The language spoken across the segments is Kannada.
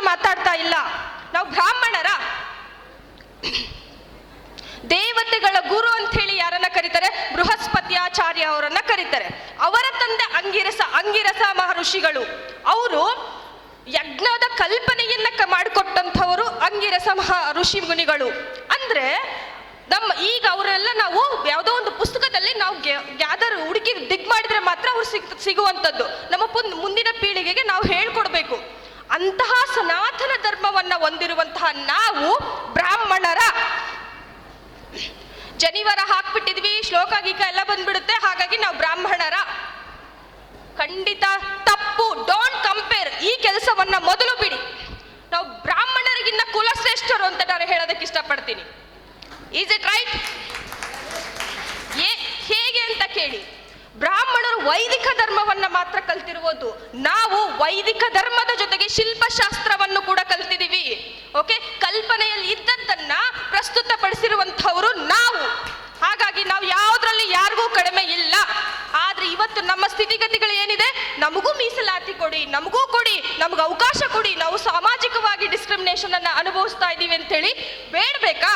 ಮಾತಾಡ್ತಾ ಇಲ್ಲ. ನಾವು ಬ್ರಾಹ್ಮಣರ ದೇವತೆಗಳ ಗುರು ಅಂತ ಹೇಳಿ ಯಾರನ್ನ ಕರೀತಾರೆ? ಬೃಹಸ್ಪತ್ಯಾಚಾರ್ಯ ಅವರನ್ನ ಕರೀತಾರೆ. ಅವರ ತಂದೆ ಅಂಗಿರಸ ಮಹರ್ಷಿಗಳು. ಅವರು ಯಜ್ಞದ ಕಲ್ಪನೆಯನ್ನ ಮಾಡಿಕೊಟ್ಟಂಥವರು ಅಂಗಿರಸ ಋಷಿ ಮುನಿಗಳು. ಅಂದ್ರೆ ಈಗ ಅವರೆಲ್ಲ ನಾವು ಯಾವುದೋ ಒಂದು ಪುಸ್ತಕದಲ್ಲಿ ನಾವು ಹುಡುಕಿ ದಿಗ್ ಮಾಡಿದ್ರೆ ಮಾತ್ರ ಅವ್ರು ಸಿಗುವಂಥದ್ದು. ನಮ್ಮ ಮುಂದಿನ ಪೀಳಿಗೆಗೆ ನಾವು ಹೇಳ್ಕೊಡ್ಬೇಕು. ಅಂತಹ ಸನಾತನ ಧರ್ಮವನ್ನ ಹೊಂದಿರುವಂತಹ ನಾವು ಬ್ರಾಹ್ಮಣರ. ಜನಿವಾರ ಹಾಕ್ಬಿಟ್ಟಿದ್ವಿ, ಶ್ಲೋಕ ಗೀಕ ಎಲ್ಲ ಬಂದ್ಬಿಡುತ್ತೆ, ಹಾಗಾಗಿ ನಾವು ಬ್ರಾಹ್ಮಣರ. ಖಂಡಿತ ತಪ್ಪು. Don't compare. ಈ ಕೆಲಸವನ್ನ ಮೊದಲು ಬಿಡಿ. ನಾವು ಬ್ರಾಹ್ಮಣರಿಗಿನ್ನ ಕುಲಶ್ರೇಷ್ಠರು ಅಂತ ನಾನು ಹೇಳೋದಕ್ಕೆ ಇಷ್ಟಪಡ್ತೀನಿ. Is it right? ಹೇಗೆ ಅಂತ ಕೇಳಿ. ಬ್ರಾಹ್ಮಣರು ವೈದಿಕ ಧರ್ಮವನ್ನ ಮಾತ್ರ ಕಲ್ತಿರುವುದು. ನಾವು ವೈದಿಕ ಧರ್ಮದ ಜೊತೆಗೆ ಶಿಲ್ಪಶಾಸ್ತ್ರವನ್ನು ಕೂಡ ಕಲ್ತಿದ್ದೀವಿ. ಓಕೆ, ಕಲ್ಪನೆಯಲ್ಲಿ ಇದ್ದದ್ದನ್ನ ಪ್ರಸ್ತುತಪಡಿಸಿರುವಂಥವರು ನಾವು. ಹಾಗಾಗಿ ನಾವು ಯಾವುದ್ರಲ್ಲಿ ಯಾರಿಗೂ ಕಡಿಮೆ ಇಲ್ಲ. ಆದ್ರೆ ಇವತ್ತು ನಮ್ಮ ಸ್ಥಿತಿಗತಿಗಳು ಏನಿದೆ? ನಮಗೂ ಮೀಸಲಾತಿ ಕೊಡಿ, ನಮಗೂ ಕೊಡಿ, ನಮ್ಗೆ ಅವಕಾಶ ಕೊಡಿ. ನಾವು ಸಾಮಾಜಿಕವಾಗಿ ಡಿಸ್ಕ್ರಿಮಿನೇಷನ್ ಅನ್ನ ಅನುಭವಿಸ್ತಾ ಇದ್ದೀವಿ ಅಂತೇಳಿ ಬೇಡಬೇಕಾ?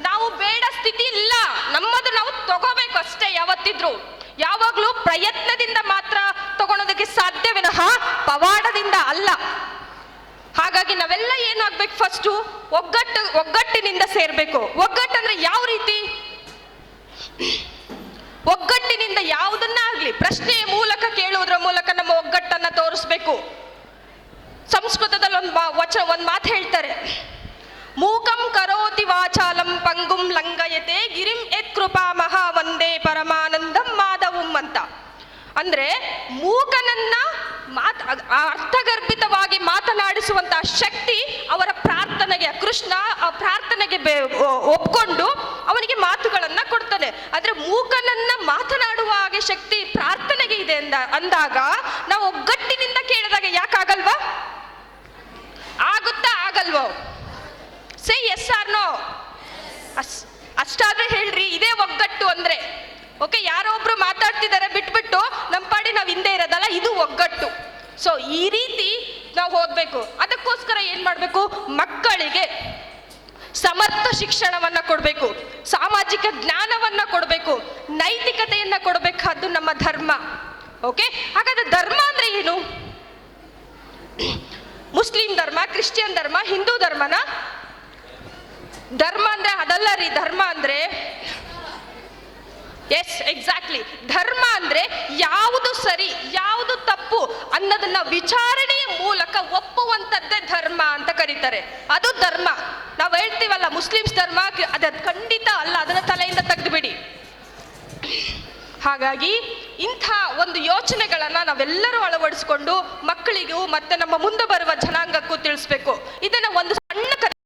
ನಾವು ಬೇಡ ಸ್ಥಿತಿ ಇಲ್ಲ. ನಮ್ಮದು ನಾವು ತಗೋಬೇಕು ಅಷ್ಟೇ. ಯಾವತ್ತಿದ್ರು ಯಾವಾಗ್ಲೂ ಪ್ರಯತ್ನದಿಂದ ಮಾತ್ರ ತಗೊಳೋದಕ್ಕೆ ಸಾಧ್ಯ ವಿನಃ ಪವಾಡದಿಂದ ಅಲ್ಲ. ಹಾಗಾಗಿ ನಾವೆಲ್ಲ ಏನಾಗ್ಬೇಕು? ಫಸ್ಟು ಒಗ್ಗಟ್ಟಿನಿಂದ ಸೇರ್ಬೇಕು. ಒಗ್ಗಟ್ಟಂದ್ರೆ ಯಾವ ರೀತಿ? ಒಗ್ಗಟ್ಟಿನಿಂದ ಯಾವುದನ್ನ ಆಗ್ಲಿ ಪ್ರಶ್ನೆಯ ಮೂಲಕ ಕೇಳುವುದರ ಮೂಲಕ ನಮ್ಮ ಒಗ್ಗಟ್ಟನ್ನ ತೋರಿಸ್ಬೇಕು. ಸಂಸ್ಕೃತದಲ್ಲಿ ಒಂದು ಮಾತು ಹೇಳ್ತಾರೆ, ಮೂಕಂ ಕರೋತಿ ವಾಚಾಲಂ ಪಂಗುಂ ಲಂಘಯತೆ ಗಿರಿಂ ಯತ್ ಕೃಪಾ ಮಹಾ ವಂದೇ ಪರಮಾನಂದಂ ಮಾಧವಂ ಅಂತ. ಅಂದ್ರೆ ಮೂಕನನ್ನ ಅರ್ಥಗರ್ಭಿತವಾಗಿ ಮಾತನಾಡಿಸುವಂತಹ ಶಕ್ತಿ ಅವರ ಪ್ರಾರ್ಥನೆಗೆ, ಕೃಷ್ಣ ಆ ಪ್ರಾರ್ಥನೆಗೆ ಒಪ್ಕೊಂಡು ಅವನಿಗೆ ಮಾತುಗಳನ್ನ ಕೊಡ್ತಾನೆ. ಆದ್ರೆ ಮೂಕನನ್ನ ಮಾತನಾಡುವ ಹಾಗೆ ಶಕ್ತಿ ಪ್ರಾರ್ಥನೆಗೆ ಇದೆ ಅಂದಾಗ ನಾವು ಒಗ್ಗಟ್ಟಿನಿಂದ ಕೇಳಿದಾಗ ಯಾಕಾಗಲ್ವಾ? ಆಗುತ್ತಾ ಆಗಲ್ವೋ? Say yes or no? ಅಷ್ಟಾದ್ರೆ ಹೇಳ್ರಿ, ಇದೇ ಒಗ್ಗಟ್ಟು ಅಂದ್ರೆ. ಓಕೆ, ಯಾರೋ ಒಬ್ರು ಮಾತಾಡ್ತಿದ್ದಾರೆ ಬಿಟ್ಬಿಟ್ಟು ನಮ್ಮ ಪಾಡಿ ನಾವು ಹಿಂದೆ ಇರೋದಲ್ಲ, ಇದು ಒಗ್ಗಟ್ಟು. ಸೊ ಈ ರೀತಿ ನಾವು ಹೋಗ್ಬೇಕು. ಅದಕ್ಕೋಸ್ಕರ ಏನ್ ಮಾಡ್ಬೇಕು? ಮಕ್ಕಳಿಗೆ ಸಮರ್ಥ ಶಿಕ್ಷಣವನ್ನ ಕೊಡ್ಬೇಕು, ಸಾಮಾಜಿಕ ಜ್ಞಾನವನ್ನ ಕೊಡ್ಬೇಕು, ನೈತಿಕತೆಯನ್ನ ಕೊಡ್ಬೇಕಾದ್ದು ನಮ್ಮ ಧರ್ಮ. ಓಕೆ, ಹಾಗಾದ್ರೆ ಧರ್ಮ ಅಂದ್ರೆ ಏನು? ಮುಸ್ಲಿಂ ಧರ್ಮ, ಕ್ರಿಶ್ಚಿಯನ್ ಧರ್ಮ, ಹಿಂದೂ ಧರ್ಮನ? ಧರ್ಮ ಅಂದ್ರೆ ಅದಲ್ಲ ರೀ. ಧರ್ಮ ಅಂದ್ರೆ ಎಸ್ ಎಕ್ಸಾಕ್ಟ್ಲಿ, ಧರ್ಮ ಅಂದ್ರೆ ಯಾವುದು ಸರಿ ಯಾವುದು ತಪ್ಪು ಅನ್ನೋದನ್ನ ವಿಚಾರಣೆಯ ಮೂಲಕ ಒಪ್ಪುವಂಥದ್ದೇ ಧರ್ಮ ಅಂತ ಕರೀತಾರೆ. ಅದು ಧರ್ಮ. ನಾವು ಹೇಳ್ತೀವಲ್ಲ ಮುಸ್ಲಿಮ್ಸ್ ಧರ್ಮ, ಅದು ಖಂಡಿತ ಅಲ್ಲ. ಅದನ್ನ ತಲೆಯಿಂದ ತೆಗೆದು ಬಿಡಿ. ಹಾಗಾಗಿ ಇಂಥ ಒಂದು ಯೋಚನೆಗಳನ್ನ ನಾವೆಲ್ಲರೂ ಅಳವಡಿಸ್ಕೊಂಡು ಮಕ್ಕಳಿಗೂ ಮತ್ತೆ ನಮ್ಮ ಮುಂದೆ ಬರುವ ಜನಾಂಗಕ್ಕೂ ತಿಳಿಸ್ಬೇಕು. ಇದನ್ನ ಒಂದು